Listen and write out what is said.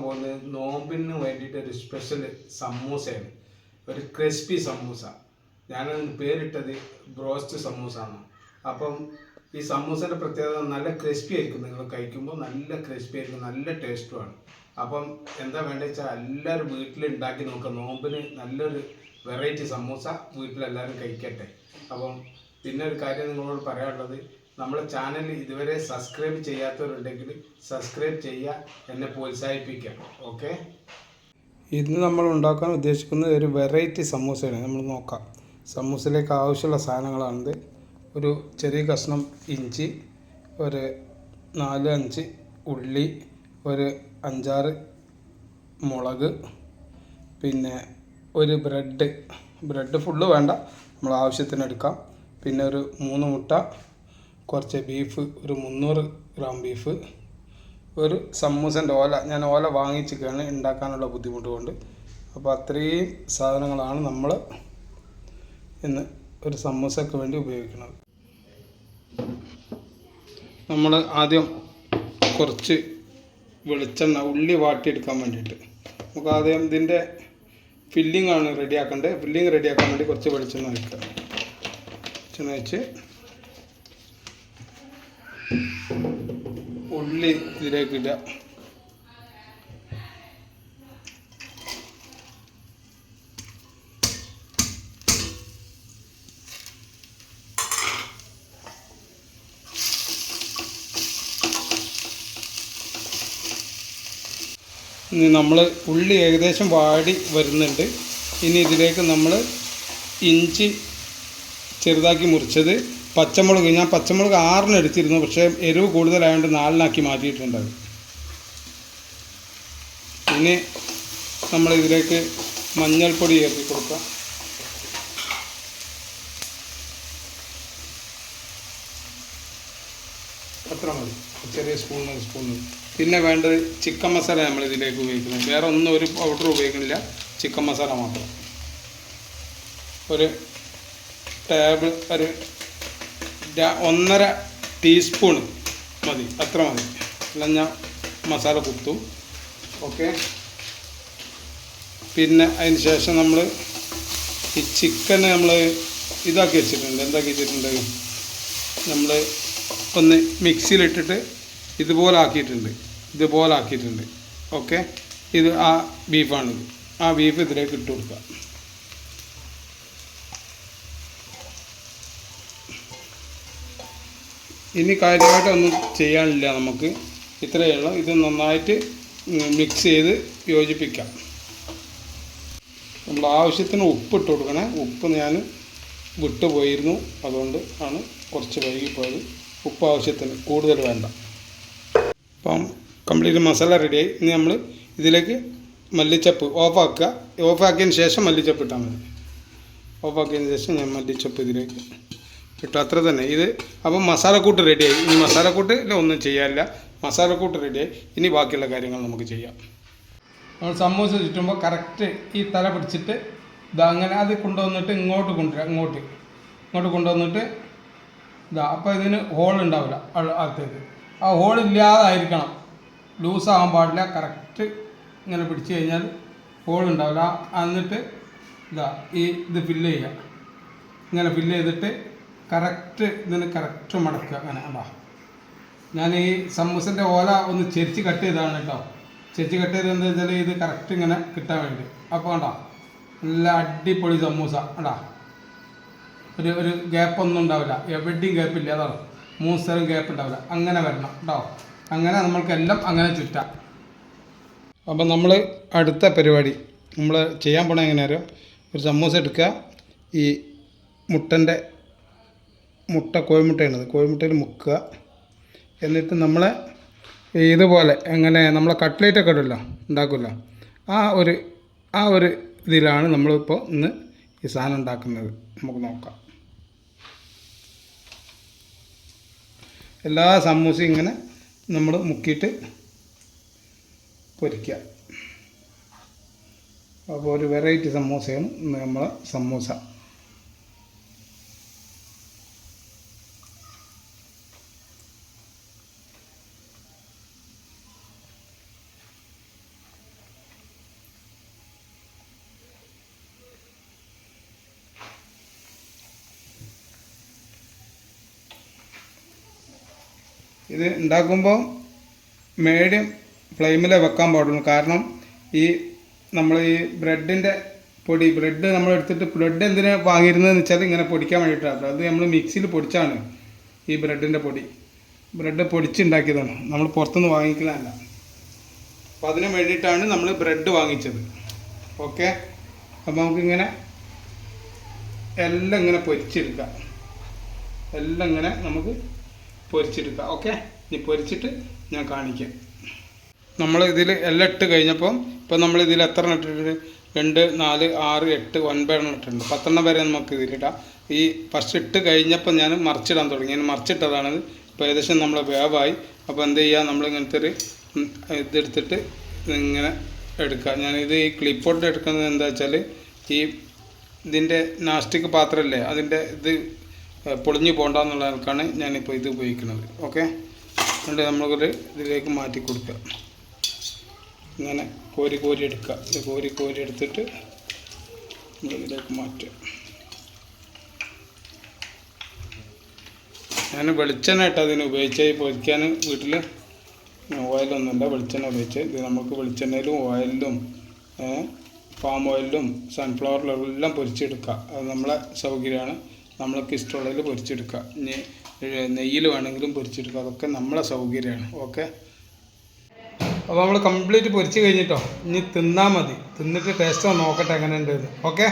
പോകുന്നത് നോമ്പിന് വേണ്ടിയിട്ട് ഒരു സ്പെഷ്യൽ സമൂസയാണ്, ഒരു ക്രിസ്പി സമൂസ. ഞാനതിന് പേരിട്ടത് ബ്രോസ്റ്റ് സമൂസ ആണ്. അപ്പം ഈ സമൂസയുടെ പ്രത്യേകത നല്ല ക്രിസ്പി ആയിരിക്കും. നിങ്ങൾ കഴിക്കുമ്പോൾ നല്ല ക്രിസ്പി ആയിരിക്കും, നല്ല ടേസ്റ്റുമാണ്. അപ്പം എന്താ വേണ്ടത് വെച്ചാൽ എല്ലാവരും വീട്ടിലുണ്ടാക്കി നോക്കുക. നോമ്പിന് നല്ലൊരു വെറൈറ്റി സമൂസ വീട്ടിലെല്ലാവരും കഴിക്കട്ടെ. അപ്പം പിന്നെ ഒരു കാര്യം നിങ്ങളോട് പറയാനുള്ളത്, നമ്മളെ ചാനൽ ഇതുവരെ സബ്സ്ക്രൈബ് ചെയ്യാത്തവരുണ്ടെങ്കിൽ സബ്സ്ക്രൈബ് ചെയ്യുക, എന്നെ പ്രോത്സാഹിപ്പിക്കാം. ഓക്കെ, ഇന്ന് നമ്മൾ ഉണ്ടാക്കാൻ ഉദ്ദേശിക്കുന്നത് ഒരു വെറൈറ്റി സമൂസയാണ്. നമ്മൾ നോക്കാം. സമൂസയിലേക്ക് ആവശ്യമുള്ള സാധനങ്ങളാണിത്. ഒരു ചെറിയ കഷ്ണം ഇഞ്ചി, ഒരു 4-5 ഉള്ളി, ഒരു 5-6 മുളക്, പിന്നെ ഒരു ബ്രെഡ് ഫുള്ള് വേണ്ട, നമ്മൾ ആവശ്യത്തിന് എടുക്കാം. പിന്നെ ഒരു 3 മുട്ട, കുറച്ച് ബീഫ്, ഒരു 300 ഗ്രാം ബീഫ്, ഒരു സമൂസൻ്റെ ഓല. ഞാൻ ഓല വാങ്ങിച്ചിട്ടാണ് ഉണ്ടാക്കാനുള്ള ബുദ്ധിമുട്ട് കൊണ്ട്. അപ്പോൾ അത്രയും സാധനങ്ങളാണ് നമ്മൾ ഇന്ന് ഒരു സമൂസയ്ക്ക് വേണ്ടി ഉപയോഗിക്കുന്നത്. നമ്മൾ ആദ്യം കുറച്ച് വെളിച്ചെണ്ണ, ഉള്ളി വാട്ടിയെടുക്കാൻ വേണ്ടിയിട്ട് നമുക്ക് ആദ്യം ഇതിൻ്റെ ഫില്ലിംഗ് ആണ് റെഡിയാക്കേണ്ടത്. ഫില്ലിംഗ് റെഡിയാക്കാൻ വേണ്ടി കുറച്ച് വെളിച്ചെണ്ണ വയ്ക്കുക. വെളിച്ചെണ്ണ വെച്ച് ഉള്ളി ഇതിലേക്ക് ഇടുക. ഇനി നമ്മൾ ഉള്ളി ഏകദേശം വാടി വരുന്നുണ്ട്. ഇനി ഇതിലേക്ക് നമ്മൾ ഇഞ്ചി ചെറുതാക്കി മുറിച്ചത്, പച്ചമുളക്, ഞാൻ പച്ചമുളക് 6 എടുത്തിരുന്നു, പക്ഷേ എരിവ് കൂടുതലായതുകൊണ്ട് 4 മാറ്റിയിട്ടുണ്ട്. ഇനി നമ്മൾ ഇതിലേക്ക് മഞ്ഞൾപ്പൊടി ചേർത്തി കൊടുക്കുക. അത്ര മതി, ചെറിയ സ്പൂണ്. പിന്നെ വേണ്ടത് ചിക്കൻ മസാല. നമ്മൾ ഇതിലേക്ക് ഉപയോഗിക്കുന്നത് വേറെ ഒന്നും, ഒരു പൗഡർ ഉപയോഗിക്കുന്നില്ല, ചിക്കൻ മസാല മാത്രം. ഒരു 1.5 ടീസ്പൂൺ മതി, അത്ര മതി. എല്ലാം ഞാൻ മസാല കുത്തും. ഓക്കെ, പിന്നെ അതിന് ശേഷം നമ്മൾ ഈ ചിക്കൻ നമ്മൾ എന്താക്കി വെച്ചിട്ടുണ്ട്, നമ്മൾ ഒന്ന് മിക്സിയിലിട്ടിട്ട് ഇതുപോലെ ആക്കിയിട്ടുണ്ട്. ഓക്കെ, ഇത് ആ ബീഫാണിത്. ആ ബീഫ് ഇതിലേക്ക് ഇട്ട് കൊടുക്കുക. ഇനി കാര്യമായിട്ടൊന്നും ചെയ്യാനില്ല, നമുക്ക് ഇത്രയേ ഉള്ളൂ. ഇത് നന്നായിട്ട് മിക്സ് ചെയ്ത് യോജിപ്പിക്കാം. നമ്മൾ ആവശ്യത്തിന് ഉപ്പ് ഇട്ട് കൊടുക്കണേ. ഉപ്പ് ഞാൻ വിട്ടുപോയിരുന്നു, അതുകൊണ്ട് ആണ് കുറച്ച് വൈകിപ്പോയത്. ഉപ്പ് ആവശ്യത്തിന്, കൂടുതൽ വേണ്ട. അപ്പം കംപ്ലീറ്റ് മസാല റെഡിയായി. ഇനി നമ്മൾ ഇതിലേക്ക് മല്ലിച്ചപ്പ് ഓഫാക്കിയതിന് ശേഷം മല്ലിച്ചപ്പ് ഇട്ടാൽ മതി. ഓഫാക്കിയതിന് ശേഷം ഞാൻ മല്ലിച്ചപ്പ് ഇതിലേക്ക് ഇട്ടു, അത്ര തന്നെ. ഇത് അപ്പം മസാലക്കൂട്ട് റെഡിയായി. ഇനി മസാലക്കൂട്ട് ഒന്നും ചെയ്യാനില്ല, മസാലക്കൂട്ട് റെഡിയായി. ഇനി ബാക്കിയുള്ള കാര്യങ്ങൾ നമുക്ക് ചെയ്യാം. നമ്മൾ സമൂസ ചുറ്റുമ്പോൾ കറക്റ്റ് ഈ തല പിടിച്ചിട്ട് അങ്ങനെ അത് കൊണ്ടുവന്നിട്ട് ഇങ്ങോട്ട് കൊണ്ടുവരിക. ഇങ്ങോട്ട് കൊണ്ടുവന്നിട്ട് അപ്പോൾ ഇതിന് ഹോൾ ഉണ്ടാവില്ല അകത്തേക്ക്. ആ ഹോളില്ലാതായിരിക്കണം, ലൂസാകാൻ പാടില്ല. കറക്റ്റ് ഇങ്ങനെ പിടിച്ച് കഴിഞ്ഞാൽ ഹോൾ ഉണ്ടാവില്ല. എന്നിട്ട് ഇത് ഫില്ല് ചെയ്യുക. ഇങ്ങനെ ഫില്ല് ചെയ്തിട്ട് ഇതിന് കറക്റ്റ് മടക്കുക. അങ്ങനെ ഞാൻ ഈ സമൂസൻ്റെ ഓല ഒന്ന് ചെരിച്ച് കട്ട് ചെയ്തതാണ് കേട്ടോ. ചെരിച്ച് കട്ട് ചെയ്ത് എന്താ വെച്ചാൽ ഇത് കറക്റ്റ് ഇങ്ങനെ കിട്ടാൻ വേണ്ടി. അപ്പോൾ നല്ല അടിപൊളി സമൂസ. ഒരു ഗ്യാപ്പൊന്നും ഉണ്ടാവില്ല, എവിടെയും ഗ്യാപ്പില്ല. അതാണ് 3 സ്ഥലം ഗ്യാപ്പ് ഉണ്ടാവില്ല. അങ്ങനെ വരണം കേട്ടോ. അങ്ങനെ നമ്മൾക്കെല്ലാം അങ്ങനെ ചുറ്റാം. അപ്പം നമ്മൾ അടുത്ത പരിപാടി നമ്മൾ ചെയ്യാൻ പോണത് എങ്ങനെയാണോ, ഒരു സമൂസ എടുക്കുക. ഈ കോഴിമുട്ടയാണത്, കോഴിമുട്ടയിൽ മുക്കുക. എന്നിട്ട് നമ്മളെ ഇതുപോലെ നമ്മളെ കട്ട്ലേറ്റൊക്കെ ഉണ്ടാക്കുമല്ലോ, ആ ഒരു ഇതിലാണ് നമ്മളിപ്പോൾ ഇന്ന് ഈ സാധനം ഉണ്ടാക്കുന്നത്. നമുക്ക് നോക്കാം. എല്ലാ സമൂസയും ഇങ്ങനെ നമ്മൾ മുക്കിയിട്ട് പൊരിക്കുക. അപ്പോൾ ഒരു വെറൈറ്റി സമൂസയാണ് നമ്മളെ സമൂസ. ഇത് ഉണ്ടാക്കുമ്പോൾ മീഡിയം ഫ്ലെയിമിലേ വെക്കാൻ പാടുള്ളൂ. കാരണം ഈ നമ്മൾ ഈ ബ്രെഡിൻ്റെ പൊടി നമ്മൾ എടുത്തിട്ട് ബ്രെഡ് എന്തിനാണ് വാങ്ങിയിരുന്നതെന്ന് വെച്ചാൽ ഇങ്ങനെ പൊടിക്കാൻ വേണ്ടിയിട്ടാണ്. അത് നമ്മൾ മിക്സിയിൽ പൊടിച്ചാണ് ഈ ബ്രെഡിൻ്റെ പൊടി. ബ്രെഡ് പൊടിച്ചുണ്ടാക്കിയതാണ്, നമ്മൾ പുറത്തുനിന്ന് വാങ്ങിക്കുന്നതല്ല. അപ്പോൾ അതിന് വേണ്ടിയിട്ടാണ് നമ്മൾ ബ്രെഡ് വാങ്ങിച്ചത്. ഓക്കെ, അപ്പോൾ നമുക്കിങ്ങനെ എല്ലാം ഇങ്ങനെ പൊരിച്ചെടുക്കാം. എല്ലാം ഇങ്ങനെ നമുക്ക് പൊരിച്ചെടുക്കാം. ഓക്കെ, ഇനി പൊരിച്ചിട്ട് ഞാൻ കാണിക്കാം. നമ്മൾ ഇതിൽ എല്ലാം ഇട്ട് കഴിഞ്ഞപ്പോൾ ഇപ്പോൾ നമ്മൾ ഇതിൽ എത്ര ഇട്ടിട്ടുണ്ട്? 2, 4, 6, 8, 9 എണ്ണം ഇട്ടിട്ടുണ്ട്. 10 വരെ നമുക്ക് ഇതിലിടാം. ഈ ഫസ്റ്റ് ഇട്ട് കഴിഞ്ഞപ്പോൾ ഞാൻ മറിച്ചിടാൻ തുടങ്ങി. ഞാൻ മറിച്ചിട്ടതാണത്. ഇപ്പോൾ ഏകദേശം നമ്മൾ വേവായി. അപ്പോൾ എന്ത് ചെയ്യുക, നമ്മളിങ്ങനത്തെ ഒരു ഇതെടുത്തിട്ട് ഇങ്ങനെ എടുക്കുക. ഞാനിത് ഈ ക്ലിപ്പോട്ട് എടുക്കുന്നത് എന്താ വെച്ചാൽ ഈ ഇതിൻ്റെ നാസ്റ്റിക് പാത്രമല്ലേ, അതിൻ്റെ ഇത് പൊളിഞ്ഞു പോകണ്ടെന്നുള്ള ആൾക്കാണ് ഞാനിപ്പോൾ ഇത് ഉപയോഗിക്കുന്നത്. ഓക്കെ, എന്നിട്ട് നമ്മളൊരു ഇതിലേക്ക് മാറ്റി കൊടുക്കുക. ഇങ്ങനെ കോരി എടുക്കുക. ഇത് കോരി എടുത്തിട്ട് ഇതിലേക്ക് മാറ്റുക. ഞാൻ വെളിച്ചെണ്ണ ഇട്ട് അതിന് ഉപയോഗിച്ച് പൊരിക്കാൻ വീട്ടിൽ ഓയിലൊന്നുമില്ല, വെളിച്ചെണ്ണ ഉപയോഗിച്ച്. ഇത് നമുക്ക് വെളിച്ചെണ്ണയിലും ഓയിലിലും പാം ഓയിലിലും സൺഫ്ലവറിലും എല്ലാം പൊരിച്ചെടുക്കുക. അത് നമ്മളെ സൗകര്യമാണ്. നമ്മൾക്ക് ഇഷ്ടമുള്ളതിൽ പൊരിച്ചെടുക്കുക. ഇനി നെയ്യിൽ വേണമെങ്കിലും പൊരിച്ചെടുക്കുക. അതൊക്കെ നമ്മളെ സൗകര്യമാണ്. ഓക്കെ, അപ്പോൾ നമ്മൾ കംപ്ലീറ്റ് പൊരിച്ച് കഴിഞ്ഞിട്ടോ, ഇനി തിന്നാൽ മതി. തിന്നിട്ട് ടേസ്റ്റ് നോക്കട്ടെ എങ്ങനെ ഉണ്ട്. ഓക്കെ.